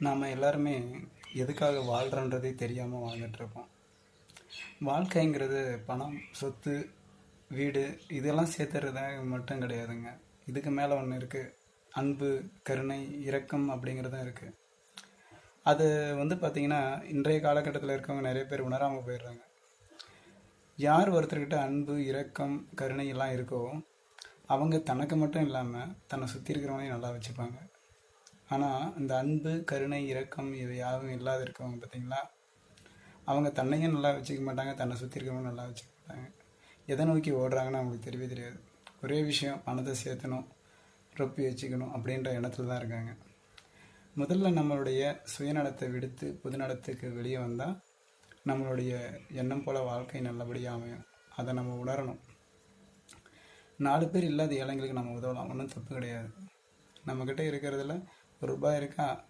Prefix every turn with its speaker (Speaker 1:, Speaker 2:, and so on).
Speaker 1: நாம் எல்லாருமே எதுக்காக வாழ்கிறோன்றதே தெரியாமல் வாழ்ந்துட்டுருப்போம். வாழ்க்கைங்கிறது பணம், சொத்து, வீடு இதெல்லாம் சேர்த்துறதாக மட்டும் கிடையாதுங்க. இதுக்கு மேலே ஒன்று இருக்குது. அன்பு, கருணை, இரக்கம் அப்படிங்கிறதும் இருக்குது. அது பார்த்திங்கன்னா இன்றைய காலகட்டத்தில் இருக்கவங்க நிறைய பேர் உணராமல் போயிடுறாங்க. யார் ஒருத்தர்கிட்ட அன்பு, இரக்கம், கருணை எல்லாம் இருக்கோ அவங்க தனக்கு மட்டும் இல்லாமல் தன்னை சுற்றி இருக்கிறவங்களையும் நல்லா வச்சுப்பாங்க. ஆனால் இந்த அன்பு, கருணை, இரக்கம் இது யாரும் இல்லாத இருக்கவங்க பார்த்தீங்களா, அவங்க தன்னையும் நல்லா வச்சுக்க மாட்டாங்க, தன்னை சுற்றி இருக்கிறவங்க நல்லா வச்சுக்க மாட்டாங்க. எதை நோக்கி ஓடுறாங்கன்னு அவங்களுக்கு தெரியவே தெரியாது. ஒரே விஷயம், பணத்தை சேர்த்தணும், ரொப்பி வச்சுக்கணும் அப்படின்ற எண்ணத்தில் தான் இருக்காங்க. முதல்ல நம்மளுடைய சுயநலத்தை விடுத்து பொதுநலத்துக்கு வெளியே வந்தால் நம்மளுடைய எண்ணம் போல் வாழ்க்கை நல்லபடியாக அமையும். அதை நம்ம உணரணும். 4 பேர் இல்லாத ஏழைங்களுக்கு நம்ம உதவலாம், ஒன்றும் தப்பு கிடையாது. நம்மக்கிட்ட இருக்கிறதுல ₹1 இருக்கா,